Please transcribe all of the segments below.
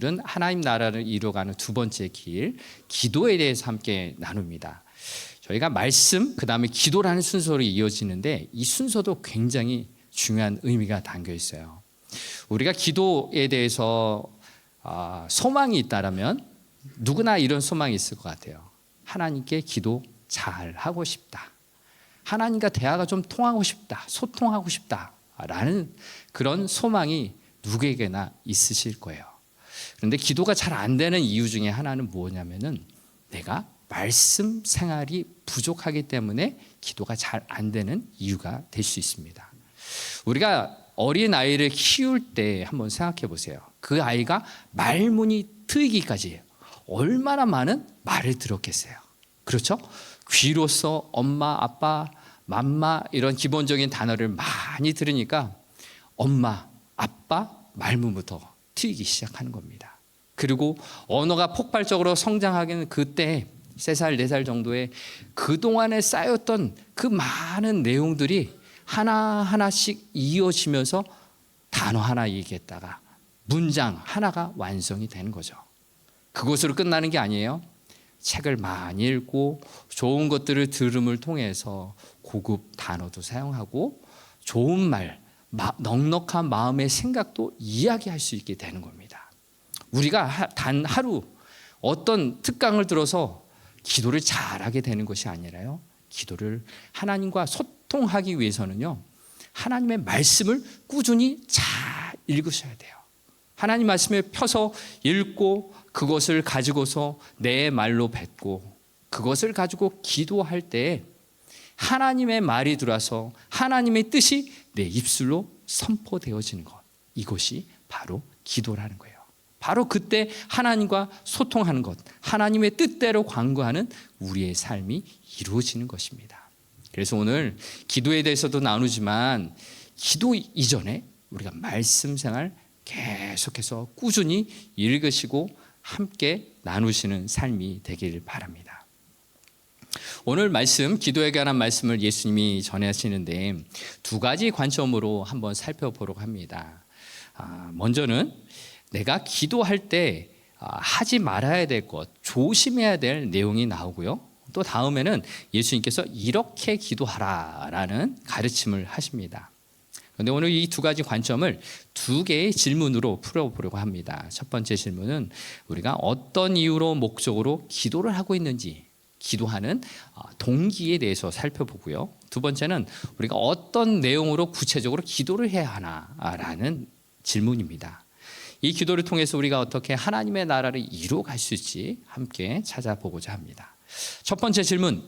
오늘은 하나님 나라를 이루어가는 두 번째 길, 기도에 대해서 함께 나눕니다. 저희가 말씀, 그 다음에 기도라는 순서로 이어지는데 이 순서도 굉장히 중요한 의미가 담겨 있어요. 우리가 기도에 대해서 소망이 있다면 누구나 이런 소망이 있을 것 같아요. 하나님께 기도 잘 하고 싶다. 하나님과 대화가 좀 통하고 싶다. 소통하고 싶다라는 그런 소망이 누구에게나 있으실 거예요. 그런데 기도가 잘 안 되는 이유 중에 하나는 뭐냐면은 내가 말씀 생활이 부족하기 때문에 기도가 잘 안 되는 이유가 될 수 있습니다. 우리가 어린 아이를 키울 때 한번 생각해 보세요. 그 아이가 말문이 트이기까지 얼마나 많은 말을 들었겠어요. 그렇죠? 귀로서 엄마, 아빠, 맘마 이런 기본적인 단어를 많이 들으니까 엄마, 아빠 말문부터 트이기 시작하는 겁니다. 그리고 언어가 폭발적으로 성장하기는 그때 3살, 4살 정도에 그동안에 쌓였던 그 많은 내용들이 하나하나씩 이어지면서 단어 하나 얘기했다가 문장 하나가 완성이 되는 거죠. 그것으로 끝나는 게 아니에요. 책을 많이 읽고 좋은 것들을 들음을 통해서 고급 단어도 사용하고 좋은 말, 넉넉한 마음의 생각도 이야기할 수 있게 되는 겁니다. 우리가 단 하루 어떤 특강을 들어서 기도를 잘하게 되는 것이 아니라요. 기도를 하나님과 소통하기 위해서는요. 하나님의 말씀을 꾸준히 잘 읽으셔야 돼요. 하나님 말씀을 펴서 읽고 그것을 가지고서 내 말로 뱉고 그것을 가지고 기도할 때 하나님의 말이 들어와서 하나님의 뜻이 내 입술로 선포되어지는 것. 이것이 바로 기도라는 거예요. 바로 그때 하나님과 소통하는 것, 하나님의 뜻대로 관구하는 우리의 삶이 이루어지는 것입니다. 그래서 오늘 기도에 대해서도 나누지만 기도 이전에 우리가 말씀 생활 계속해서 꾸준히 읽으시고 함께 나누시는 삶이 되길 바랍니다. 오늘 말씀, 기도에 관한 말씀을 예수님이 전하시는데 두 가지 관점으로 한번 살펴보려고 합니다. 먼저는 내가 기도할 때 하지 말아야 될 것, 조심해야 될 내용이 나오고요. 또 다음에는 예수님께서 이렇게 기도하라라는 가르침을 하십니다. 그런데 오늘 이 두 가지 관점을 두 개의 질문으로 풀어보려고 합니다. 첫 번째 질문은 우리가 어떤 이유로 목적으로 기도를 하고 있는지, 기도하는 동기에 대해서 살펴보고요. 두 번째는 우리가 어떤 내용으로 구체적으로 기도를 해야 하나라는 질문입니다. 이 기도를 통해서 우리가 어떻게 하나님의 나라를 이루어갈 수 있을지 함께 찾아보고자 합니다. 첫 번째 질문,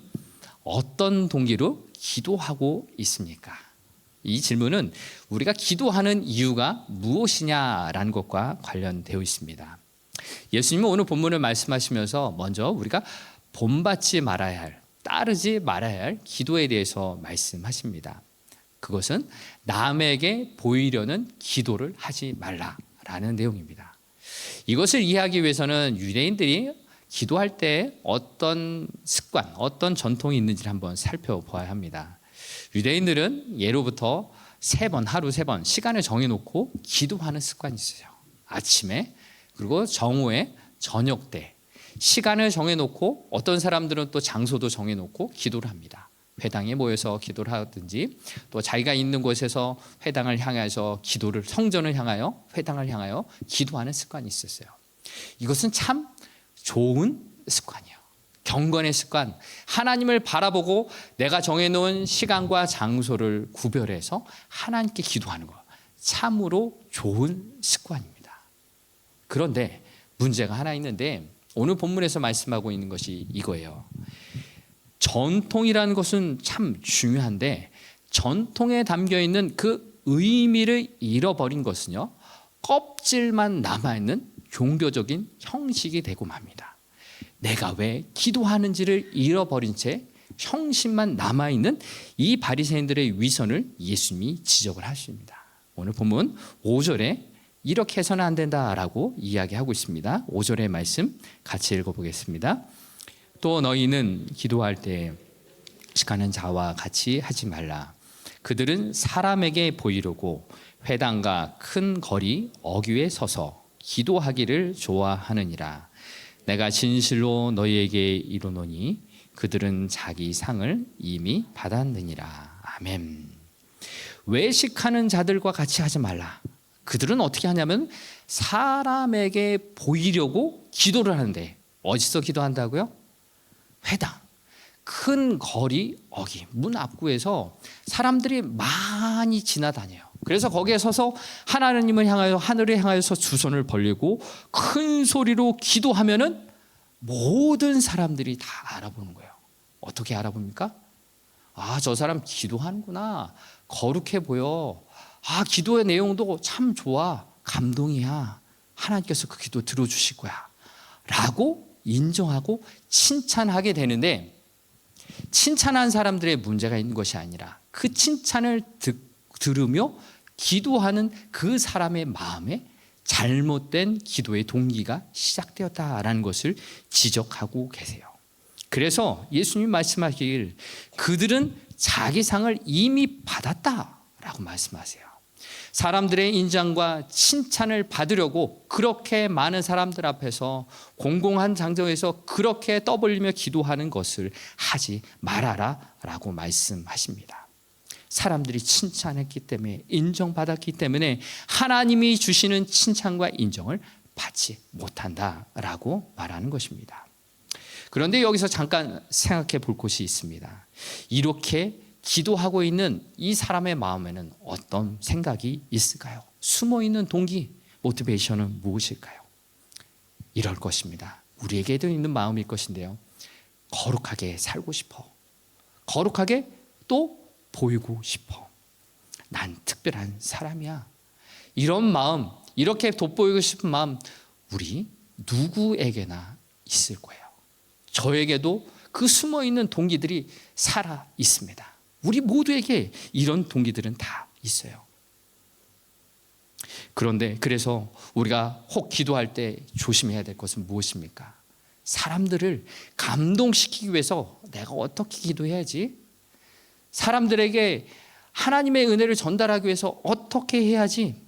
어떤 동기로 기도하고 있습니까? 이 질문은 우리가 기도하는 이유가 무엇이냐라는 것과 관련되어 있습니다. 예수님은 오늘 본문을 말씀하시면서 먼저 우리가 본받지 말아야 할, 따르지 말아야 할 기도에 대해서 말씀하십니다. 그것은 남에게 보이려는 기도를 하지 말라라는 내용입니다. 이것을 이해하기 위해서는 유대인들이 기도할 때 어떤 습관, 어떤 전통이 있는지를 한번 살펴봐야 합니다. 유대인들은 예로부터 하루 3번 시간을 정해놓고 기도하는 습관이 있어요. 아침에 그리고 정오에 저녁 때 시간을 정해놓고 어떤 사람들은 또 장소도 정해놓고 기도를 합니다. 회당에 모여서 기도를 하든지 또 자기가 있는 곳에서 회당을 향해서 기도를 성전을 향하여 회당을 향하여 기도하는 습관이 있었어요. 이것은 참 좋은 습관이에요. 경건의 습관, 하나님을 바라보고 내가 정해놓은 시간과 장소를 구별해서 하나님께 기도하는 것, 참으로 좋은 습관입니다. 그런데 문제가 하나 있는데 오늘 본문에서 말씀하고 있는 것이 이거예요. 전통이라는 것은 참 중요한데 전통에 담겨있는 그 의미를 잃어버린 것은요, 껍질만 남아있는 종교적인 형식이 되고 맙니다. 내가 왜 기도하는지를 잃어버린 채 형식만 남아있는 이 바리새인들의 위선을 예수님이 지적을 하십니다. 오늘 본문 5절에 이렇게 해서는 안 된다라고 이야기하고 있습니다. 5절의 말씀 같이 읽어보겠습니다. 또 너희는 기도할 때 식하는 자와 같이 하지 말라. 그들은 사람에게 보이려고 회당과 큰 거리 어귀에 서서 기도하기를 좋아하느니라. 내가 진실로 너희에게 이르노니 그들은 자기 상을 이미 받았느니라. 아멘. 외식하는 자들과 같이 하지 말라. 그들은 어떻게 하냐면 사람에게 보이려고 기도를 하는데, 어디서 기도한다고요? 회당, 큰 거리 어기, 문 앞구에서 사람들이 많이 지나다녀요. 그래서 거기에 서서 하나님을 향하여, 하늘을 향하여서 두 손을 벌리고 큰 소리로 기도하면은 모든 사람들이 다 알아보는 거예요. 어떻게 알아봅니까? 아, 저 사람 기도하는구나. 거룩해 보여. 아, 기도의 내용도 참 좋아. 감동이야. 하나님께서 그 기도 들어주실 거야. 라고 인정하고 칭찬하게 되는데, 칭찬한 사람들의 문제가 있는 것이 아니라 그 칭찬을 들으며 기도하는 그 사람의 마음에 잘못된 기도의 동기가 시작되었다라는 것을 지적하고 계세요. 그래서 예수님이 말씀하시길 그들은 자기 상을 이미 받았다라고 말씀하세요. 사람들의 인정과 칭찬을 받으려고 그렇게 많은 사람들 앞에서 공공한 장정에서 그렇게 떠벌리며 기도하는 것을 하지 말아라 라고 말씀하십니다. 사람들이 칭찬했기 때문에, 인정받았기 때문에 하나님이 주시는 칭찬과 인정을 받지 못한다라고 말하는 것입니다. 그런데 여기서 잠깐 생각해 볼 것이 있습니다. 이렇게 기도하고 있는 이 사람의 마음에는 어떤 생각이 있을까요? 숨어있는 동기, 모티베이션은 무엇일까요? 이럴 것입니다. 우리에게도 있는 마음일 것인데요. 거룩하게 살고 싶어. 거룩하게 또 보이고 싶어. 난 특별한 사람이야. 이런 마음, 이렇게 돋보이고 싶은 마음, 우리 누구에게나 있을 거예요. 저에게도 그 숨어있는 동기들이 살아 있습니다. 우리 모두에게 이런 동기들은 다 있어요. 그런데 그래서 우리가 혹 기도할 때 조심해야 될 것은 무엇입니까? 사람들을 감동시키기 위해서 내가 어떻게 기도해야지? 사람들에게 하나님의 은혜를 전달하기 위해서 어떻게 해야지?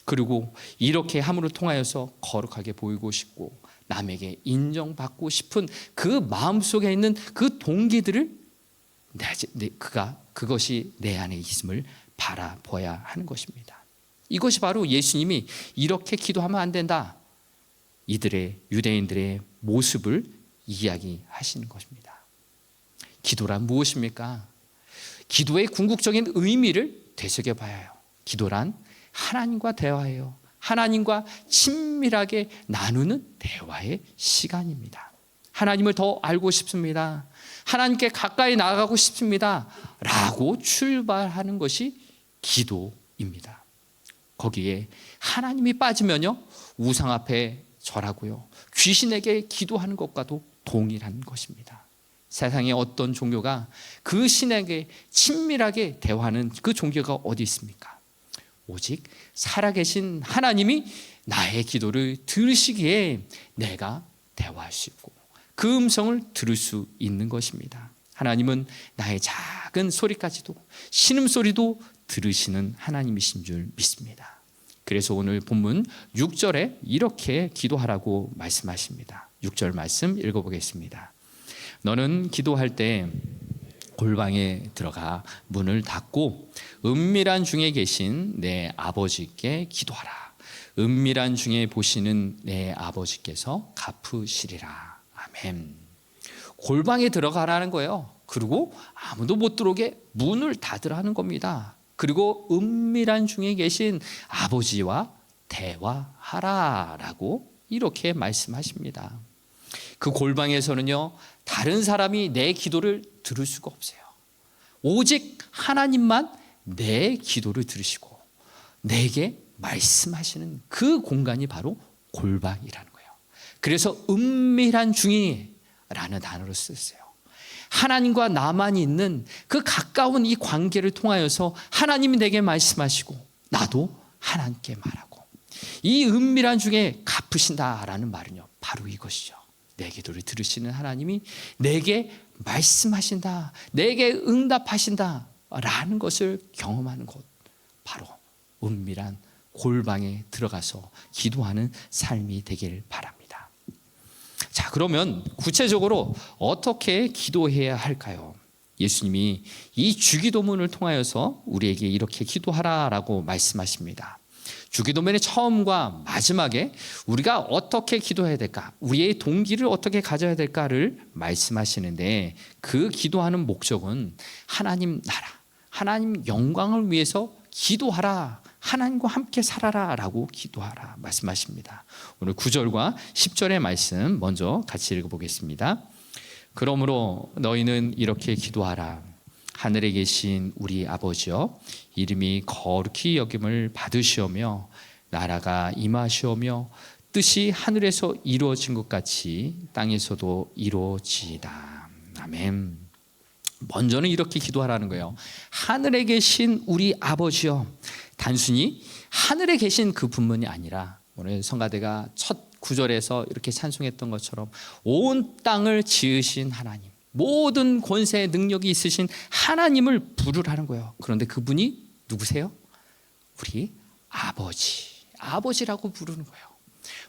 그리고 이렇게 함으로 통하여서 거룩하게 보이고 싶고 남에게 인정받고 싶은 그 마음속에 있는 그 동기들을 그것이 내 안에 있음을 바라봐야 하는 것입니다. 이것이 바로 예수님이 이렇게 기도하면 안 된다, 이들의 유대인들의 모습을 이야기하시는 것입니다. 기도란 무엇입니까? 기도의 궁극적인 의미를 되새겨봐야 해요. 기도란 하나님과 대화예요. 하나님과 친밀하게 나누는 대화의 시간입니다. 하나님을 더 알고 싶습니다. 하나님께 가까이 나아가고 싶습니다. 라고 출발하는 것이 기도입니다. 거기에 하나님이 빠지면요, 우상 앞에 절하고요, 귀신에게 기도하는 것과도 동일한 것입니다. 세상에 어떤 종교가 그 신에게 친밀하게 대화하는 그 종교가 어디 있습니까? 오직 살아계신 하나님이 나의 기도를 들으시기에 내가 대화할 수 있고 그 음성을 들을 수 있는 것입니다. 하나님은 나의 작은 소리까지도, 신음소리도 들으시는 하나님이신 줄 믿습니다. 그래서 오늘 본문 6절에 이렇게 기도하라고 말씀하십니다. 6절 말씀 읽어보겠습니다. 너는 기도할 때 골방에 들어가 문을 닫고 은밀한 중에 계신 내 아버지께 기도하라. 은밀한 중에 보시는 내 아버지께서 갚으시리라. 아멘. 골방에 들어가라는 거예요. 그리고 아무도 못 들어오게 문을 닫으라는 겁니다. 그리고 은밀한 중에 계신 아버지와 대화하라라고 이렇게 말씀하십니다. 그 골방에서는요, 다른 사람이 내 기도를 들을 수가 없어요. 오직 하나님만 내 기도를 들으시고 내게 말씀하시는 그 공간이 바로 골방이라는 거예요. 그래서 은밀한 중이라는 단어를 썼어요. 하나님과 나만 있는 그 가까운 이 관계를 통하여서 하나님이 내게 말씀하시고 나도 하나님께 말하고, 이 은밀한 중에 갚으신다라는 말은요, 바로 이것이죠. 내 기도를 들으시는 하나님이 내게 말씀하신다, 내게 응답하신다 라는 것을 경험하는 곳, 바로 은밀한 골방에 들어가서 기도하는 삶이 되길 바랍니다. 자, 그러면 구체적으로 어떻게 기도해야 할까요? 예수님이 이 주기도문을 통하여서 우리에게 이렇게 기도하라라고 말씀하십니다. 주기도문의 처음과 마지막에 우리가 어떻게 기도해야 될까, 우리의 동기를 어떻게 가져야 될까를 말씀하시는데, 그 기도하는 목적은 하나님 나라, 하나님 영광을 위해서 기도하라, 하나님과 함께 살아라 라고 기도하라 말씀하십니다. 오늘 9절과 10절의 말씀 먼저 같이 읽어보겠습니다. 그러므로 너희는 이렇게 기도하라. 하늘에 계신 우리 아버지여, 이름이 거룩히 여김을 받으시오며 나라가 임하시오며 뜻이 하늘에서 이루어진 것 같이 땅에서도 이루어지이다. 아멘. 먼저는 이렇게 기도하라는 거예요. 하늘에 계신 우리 아버지여. 단순히 하늘에 계신 그 분만이 아니라, 오늘 성가대가 첫 9절에서 이렇게 찬송했던 것처럼 온 땅을 지으신 하나님, 모든 권세 능력이 있으신 하나님을 부르라는 거예요. 그런데 그분이 누구세요? 우리 아버지라고 부르는 거예요.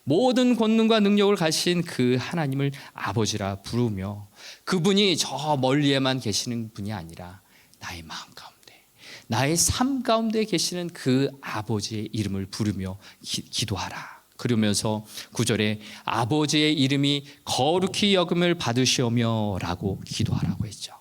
모든 권능과 능력을 가신 그 하나님을 아버지라 부르며, 그분이 저 멀리에만 계시는 분이 아니라 나의 마음 가운데, 나의 삶 가운데 계시는 그 아버지의 이름을 부르며 기도하라. 그러면서 9절에 아버지의 이름이 거룩히 여김을 받으시오며 라고 기도하라고 했죠.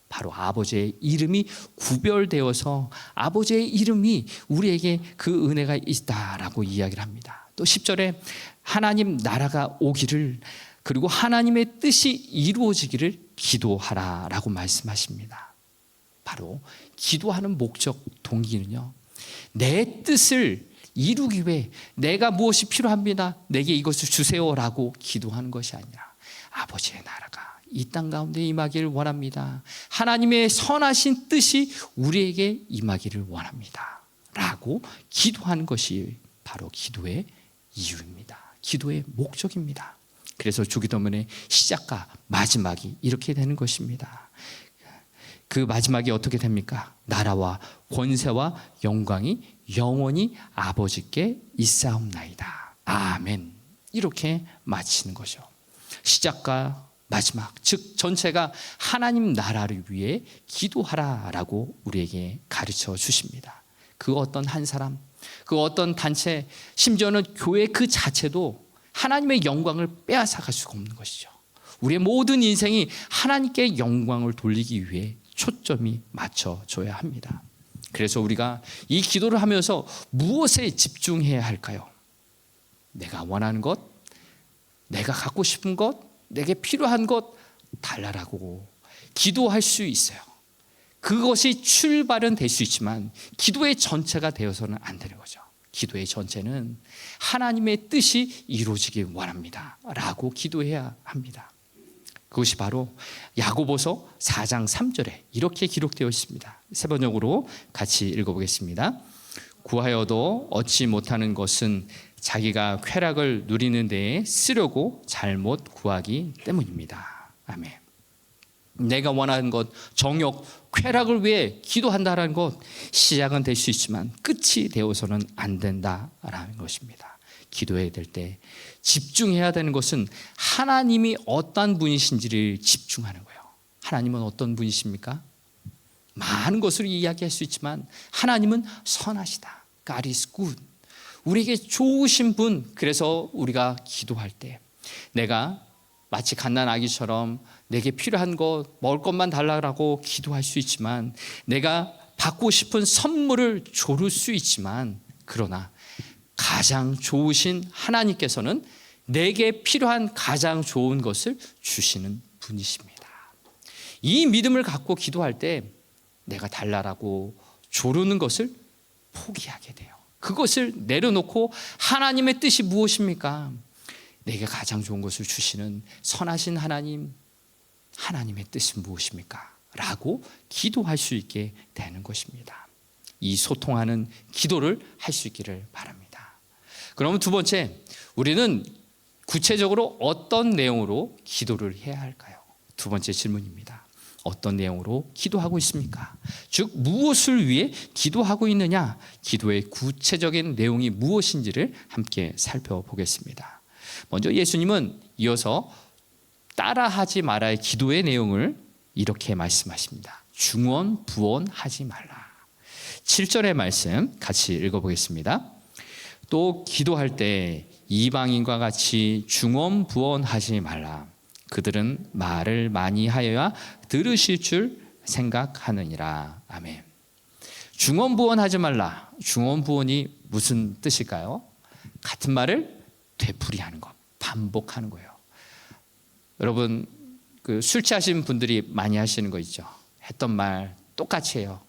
바로 아버지의 이름이 구별되어서 아버지의 이름이 우리에게 그 은혜가 있다라고 이야기를 합니다. 또 10절에 하나님 나라가 오기를, 그리고 하나님의 뜻이 이루어지기를 기도하라라고 말씀하십니다. 바로 기도하는 목적, 동기는요, 내 뜻을 이루기 위해 내가 무엇이 필요합니다, 내게 이것을 주세요라고 기도하는 것이 아니라 아버지의 나라가 이 땅 가운데 임하기를 원합니다, 하나님의 선하신 뜻이 우리에게 임하기를 원합니다 라고 기도하는 것이 바로 기도의 이유입니다. 기도의 목적입니다. 그래서 주기도문의 시작과 마지막이 이렇게 되는 것입니다. 그 마지막이 어떻게 됩니까? 나라와 권세와 영광이 영원히 아버지께 있사옵나이다. 아멘. 이렇게 마치는 거죠. 시작과 마지막, 즉 전체가 하나님 나라를 위해 기도하라라고 우리에게 가르쳐 주십니다. 그 어떤 한 사람, 그 어떤 단체, 심지어는 교회 그 자체도 하나님의 영광을 빼앗아갈 수가 없는 것이죠. 우리의 모든 인생이 하나님께 영광을 돌리기 위해 초점이 맞춰져야 합니다. 그래서 우리가 이 기도를 하면서 무엇에 집중해야 할까요? 내가 원하는 것, 내가 갖고 싶은 것, 내게 필요한 것 달라라고 기도할 수 있어요. 그것이 출발은 될 수 있지만 기도의 전체가 되어서는 안 되는 거죠. 기도의 전체는 하나님의 뜻이 이루어지길 원합니다 라고 기도해야 합니다. 그것이 바로 야고보서 4장 3절에 이렇게 기록되어 있습니다. 세 번역으로 같이 읽어보겠습니다. 구하여도 얻지 못하는 것은 자기가 쾌락을 누리는 데에 쓰려고 잘못 구하기 때문입니다. 아멘. 내가 원하는 것, 정욕, 쾌락을 위해 기도한다는 것, 시작은 될 수 있지만 끝이 되어서는 안 된다라는 것입니다. 기도해야 될 때 집중해야 되는 것은 하나님이 어떤 분이신지를 집중하는 거예요. 하나님은 어떤 분이십니까? 많은 것을 이야기할 수 있지만 하나님은 선하시다. God is good. 우리에게 좋으신 분. 그래서 우리가 기도할 때 내가 마치 갓난 아기처럼 내게 필요한 것, 먹을 것만 달라고 기도할 수 있지만, 내가 받고 싶은 선물을 조를 수 있지만, 그러나 가장 좋으신 하나님께서는 내게 필요한 가장 좋은 것을 주시는 분이십니다. 이 믿음을 갖고 기도할 때 내가 달라고 조르는 것을 포기하게 돼요. 그것을 내려놓고 하나님의 뜻이 무엇입니까? 내게 가장 좋은 것을 주시는 선하신 하나님, 하나님의 뜻은 무엇입니까? 라고 기도할 수 있게 되는 것입니다. 이 소통하는 기도를 할 수 있기를 바랍니다. 그러면 두 번째, 우리는 구체적으로 어떤 내용으로 기도를 해야 할까요? 두 번째 질문입니다. 어떤 내용으로 기도하고 있습니까? 즉 무엇을 위해 기도하고 있느냐? 기도의 구체적인 내용이 무엇인지를 함께 살펴보겠습니다. 먼저 예수님은 이어서 따라하지 말아야 기도의 내용을 이렇게 말씀하십니다. 중언부언하지 말라. 7절의 말씀 같이 읽어보겠습니다. 또 기도할 때 이방인과 같이 중언부언하지 말라. 그들은 말을 많이 하여야 들으실 줄 생각하느니라. 아멘. 중언부언하지 말라. 중언부언이 무슨 뜻일까요? 같은 말을 되풀이하는 것, 반복하는 거예요. 여러분 술 취하신 분들이 많이 하시는 거 있죠. 했던 말 똑같이 해요.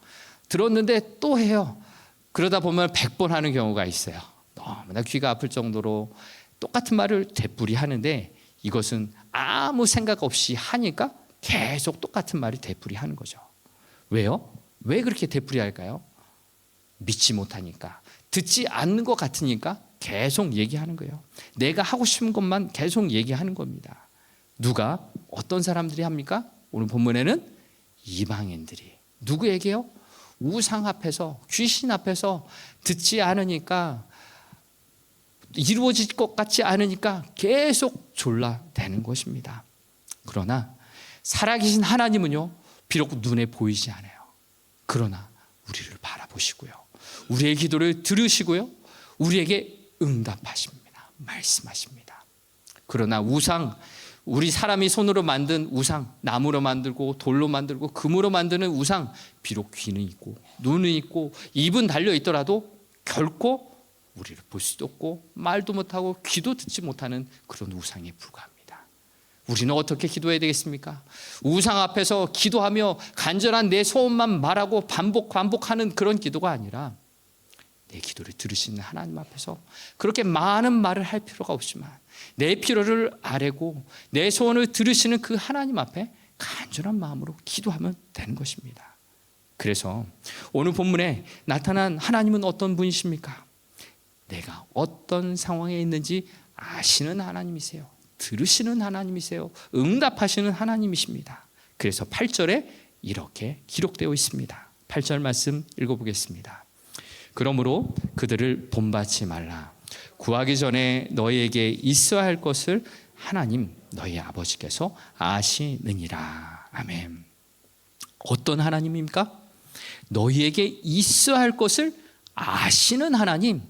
들었는데 또 해요. 그러다 보면 100번 하는 경우가 있어요. 너무나 귀가 아플 정도로 똑같은 말을 되풀이하는데 이것은 아무 생각 없이 하니까 계속 똑같은 말을 되풀이하는 거죠. 왜요? 왜 그렇게 되풀이할까요? 믿지 못하니까, 듣지 않는 것 같으니까 계속 얘기하는 거예요. 내가 하고 싶은 것만 계속 얘기하는 겁니다. 누가? 어떤 사람들이 합니까? 오늘 본문에는 이방인들이. 누구에게요? 우상 앞에서, 귀신 앞에서 듣지 않으니까, 이루어질 것 같지 않으니까 계속 졸라대는 것입니다. 그러나 살아계신 하나님은요, 비록 눈에 보이지 않아요. 그러나 우리를 바라보시고요, 우리의 기도를 들으시고요, 우리에게 응답하십니다. 말씀하십니다. 그러나 우상, 우리 사람이 손으로 만든 우상, 나무로 만들고 돌로 만들고 금으로 만드는 우상, 비록 귀는 있고 눈은 있고 입은 달려 있더라도 결코 우리를 볼 수도 없고 말도 못하고 귀도 듣지 못하는 그런 우상에 불과합니다. 우리는 어떻게 기도해야 되겠습니까? 우상 앞에서 기도하며 간절한 내 소원만 말하고 반복하는 그런 기도가 아니라 내 기도를 들으시는 하나님 앞에서 그렇게 많은 말을 할 필요가 없지만 내 필요를 아뢰고 내 소원을 들으시는 그 하나님 앞에 간절한 마음으로 기도하면 되는 것입니다. 그래서 오늘 본문에 나타난 하나님은 어떤 분이십니까? 내가 어떤 상황에 있는지 아시는 하나님이세요. 들으시는 하나님이세요. 응답하시는 하나님이십니다. 그래서 8절에 이렇게 기록되어 있습니다. 8절 말씀 읽어보겠습니다. 그러므로 그들을 본받지 말라. 구하기 전에 너희에게 있어야 할 것을 하나님 너희 아버지께서 아시느니라. 아멘. 어떤 하나님입니까? 너희에게 있어야 할 것을 아시는 하나님,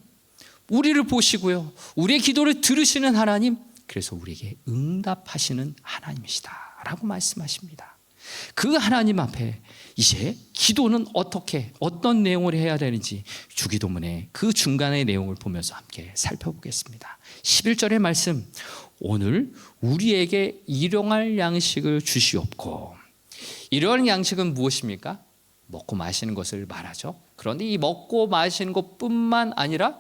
우리를 보시고요, 우리의 기도를 들으시는 하나님, 그래서 우리에게 응답하시는 하나님이시다 라고 말씀하십니다. 그 하나님 앞에 이제 기도는 어떤 내용을 해야 되는지 주기도문의 그 중간의 내용을 보면서 함께 살펴보겠습니다. 11절의 말씀, 오늘 우리에게 일용할 양식을 주시옵고. 일용할 양식은 무엇입니까? 먹고 마시는 것을 말하죠. 그런데 이 먹고 마시는 것뿐만 아니라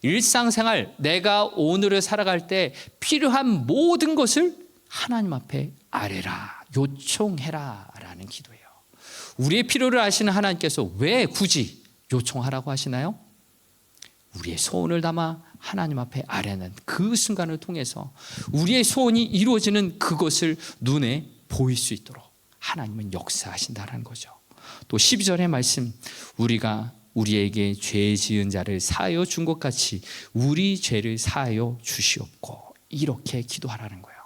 일상생활, 내가 오늘을 살아갈 때 필요한 모든 것을 하나님 앞에 아뢰라, 요청해라 라는 기도예요. 우리의 필요를 아시는 하나님께서 왜 굳이 요청하라고 하시나요? 우리의 소원을 담아 하나님 앞에 아뢰는 그 순간을 통해서 우리의 소원이 이루어지는 그것을 눈에 보일 수 있도록 하나님은 역사하신다는 거죠. 또 12절의 말씀, 우리가 우리에게 죄 지은 자를 사하여 준 것 같이 우리 죄를 사하여 주시옵고. 이렇게 기도하라는 거예요.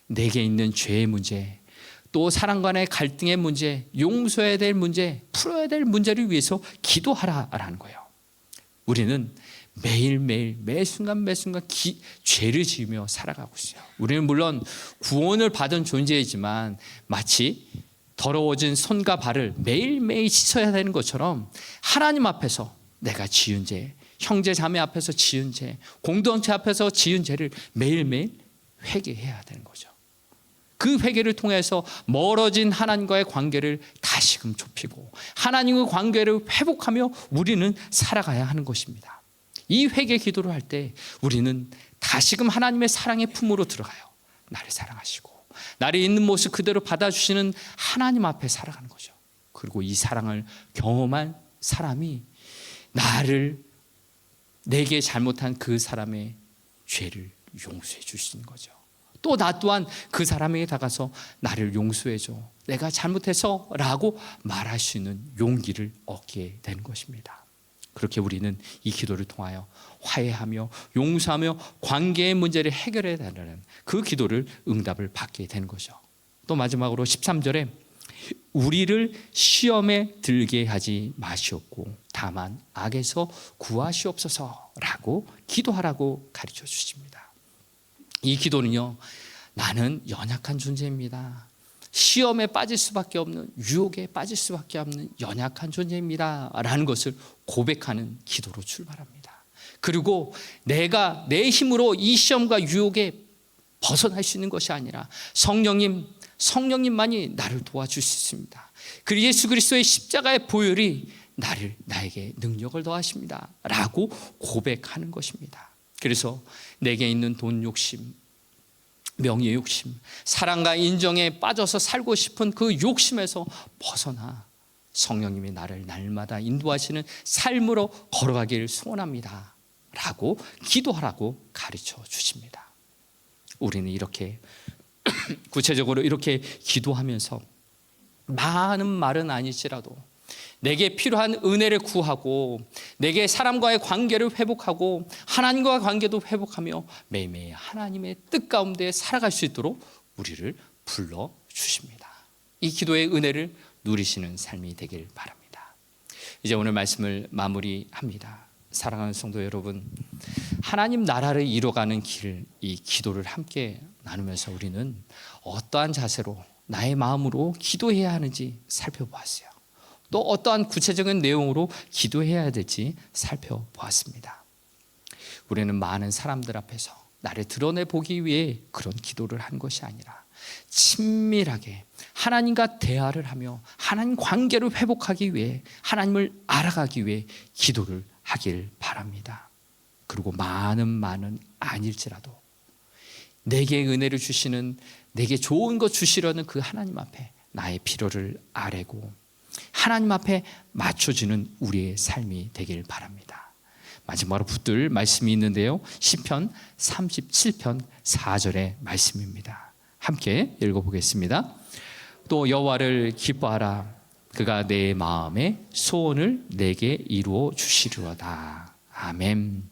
내게 있는 죄의 문제, 또 사람 간의 갈등의 문제, 용서해야 될 문제, 풀어야 될 문제를 위해서 기도하라라는 거예요. 우리는 매일매일 매순간 죄를 지으며 살아가고 있어요. 우리는 물론 구원을 받은 존재이지만 마치 더러워진 손과 발을 매일매일 씻어야 되는 것처럼 하나님 앞에서 내가 지은 죄, 형제 자매 앞에서 지은 죄, 공동체 앞에서 지은 죄를 매일매일 회개해야 되는 거죠. 그 회개를 통해서 멀어진 하나님과의 관계를 다시금 좁히고 하나님의 관계를 회복하며 우리는 살아가야 하는 것입니다. 이 회개 기도를 할 때 우리는 다시금 하나님의 사랑의 품으로 들어가요. 나를 사랑하시고 나를 있는 모습 그대로 받아주시는 하나님 앞에 살아가는 거죠. 그리고 이 사랑을 경험한 사람이 내게 잘못한 그 사람의 죄를 용서해 줄 수 있는 거죠. 또 나 또한 그 사람에게 다가서 나를 용서해줘, 내가 잘못해서 라고 말할 수 있는 용기를 얻게 되는 것입니다. 그렇게 우리는 이 기도를 통하여 화해하며 용서하며 관계의 문제를 해결해야 되는 그 기도를 응답을 받게 되는 거죠. 또 마지막으로 13절에 우리를 시험에 들게 하지 마시옵고 다만 악에서 구하시옵소서라고 기도하라고 가르쳐 주십니다. 이 기도는요, 나는 연약한 존재입니다, 시험에 빠질 수밖에 없는, 유혹에 빠질 수밖에 없는 연약한 존재입니다 라는 것을 고백하는 기도로 출발합니다. 그리고 내가 내 힘으로 이 시험과 유혹에 벗어날 수 있는 것이 아니라 성령님만이 나를 도와줄 수 있습니다. 그리고 예수 그리스도의 십자가의 보혈이 나에게 능력을 더하십니다 라고 고백하는 것입니다. 그래서 내게 있는 돈 욕심, 명예 욕심, 사랑과 인정에 빠져서 살고 싶은 그 욕심에서 벗어나 성령님이 나를 날마다 인도하시는 삶으로 걸어가기를 소원합니다 라고 기도하라고 가르쳐 주십니다. 우리는 이렇게 구체적으로 이렇게 기도하면서 많은 말은 아니지라도 내게 필요한 은혜를 구하고 내게 사람과의 관계를 회복하고 하나님과의 관계도 회복하며 매일매일 하나님의 뜻 가운데 살아갈 수 있도록 우리를 불러주십니다. 이 기도의 은혜를 누리시는 삶이 되길 바랍니다. 이제 오늘 말씀을 마무리합니다. 사랑하는 성도 여러분, 하나님 나라를 이뤄가는 길, 이 기도를 함께 나누면서 우리는 어떠한 자세로 나의 마음으로 기도해야 하는지 살펴보았어요. 또 어떠한 구체적인 내용으로 기도해야 될지 살펴보았습니다. 우리는 많은 사람들 앞에서 나를 드러내보기 위해 그런 기도를 한 것이 아니라 친밀하게 하나님과 대화를 하며 하나님 관계를 회복하기 위해, 하나님을 알아가기 위해 기도를 하길 바랍니다. 그리고 많은 아닐지라도 내게 은혜를 주시는, 내게 좋은 것 주시려는 그 하나님 앞에 나의 필요를 아뢰고 하나님 앞에 맞춰지는 우리의 삶이 되길 바랍니다. 마지막으로 붙들 말씀이 있는데요, 시편 37편 4절의 말씀입니다. 함께 읽어보겠습니다. 또 여호와를 기뻐하라, 그가 내 마음의 소원을 내게 이루어 주시리로다. 아멘.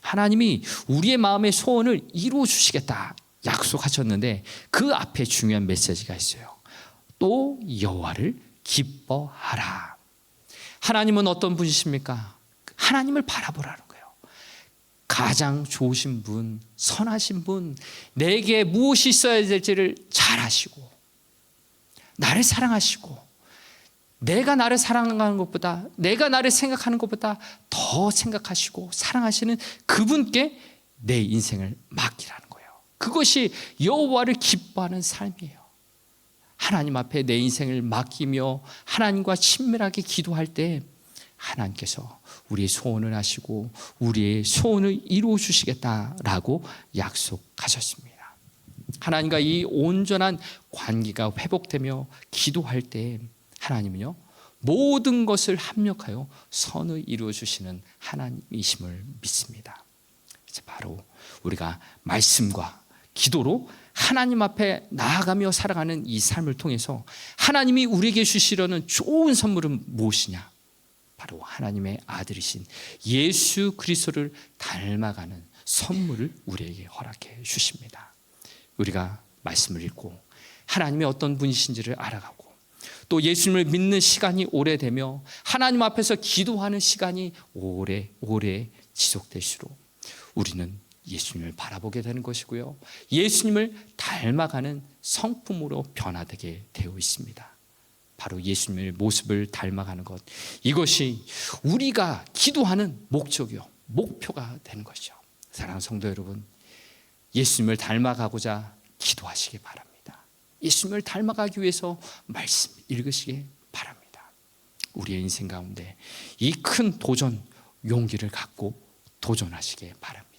하나님이 우리의 마음의 소원을 이루어 주시겠다 약속하셨는데 그 앞에 중요한 메시지가 있어요. 또 여호와를 기뻐하라. 하나님은 어떤 분이십니까? 하나님을 바라보라는 거예요. 가장 좋으신 분, 선하신 분, 내게 무엇이 있어야 될지를 잘 아시고 나를 사랑하시고 내가 나를 사랑하는 것보다, 내가 나를 생각하는 것보다 더 생각하시고 사랑하시는 그분께 내 인생을 맡기라는 거예요. 그것이 여호와를 기뻐하는 삶이에요. 하나님 앞에 내 인생을 맡기며 하나님과 친밀하게 기도할 때 하나님께서 우리의 소원을 하시고 우리의 소원을 이루어 주시겠다라고 약속하셨습니다. 하나님과 이 온전한 관계가 회복되며 기도할 때 하나님은요, 모든 것을 합력하여 선을 이루어 주시는 하나님이심을 믿습니다. 바로 우리가 말씀과 기도로 하나님 앞에 나아가며 살아가는 이 삶을 통해서 하나님이 우리에게 주시려는 좋은 선물은 무엇이냐? 바로 하나님의 아들이신 예수 그리스도를 닮아가는 선물을 우리에게 허락해 주십니다. 우리가 말씀을 읽고 하나님의 어떤 분이신지를 알아가고 또 예수님을 믿는 시간이 오래되며 하나님 앞에서 기도하는 시간이 오래 지속될수록 우리는 예수님을 바라보게 되는 것이고요, 예수님을 닮아가는 성품으로 변화되게 되어 있습니다. 바로 예수님의 모습을 닮아가는 것, 이것이 우리가 기도하는 목적이요, 목표가 되는 것이죠. 사랑하는 성도 여러분, 예수님을 닮아가고자 기도하시기 바랍니다. 예수님을 닮아가기 위해서 말씀 읽으시기 바랍니다. 우리의 인생 가운데 이 큰 도전, 용기를 갖고 도전하시기 바랍니다.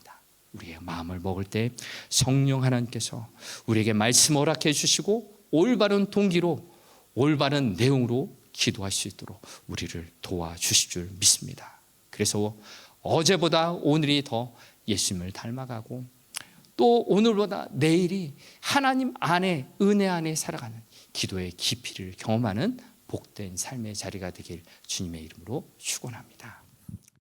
우리의 마음을 먹을 때 성령 하나님께서 우리에게 말씀 허락해 주시고 올바른 동기로, 올바른 내용으로 기도할 수 있도록 우리를 도와주실 줄 믿습니다. 그래서 어제보다 오늘이 더 예수님을 닮아가고 또 오늘보다 내일이 하나님 안에, 은혜 안에 살아가는 기도의 깊이를 경험하는 복된 삶의 자리가 되길 주님의 이름으로 축원합니다.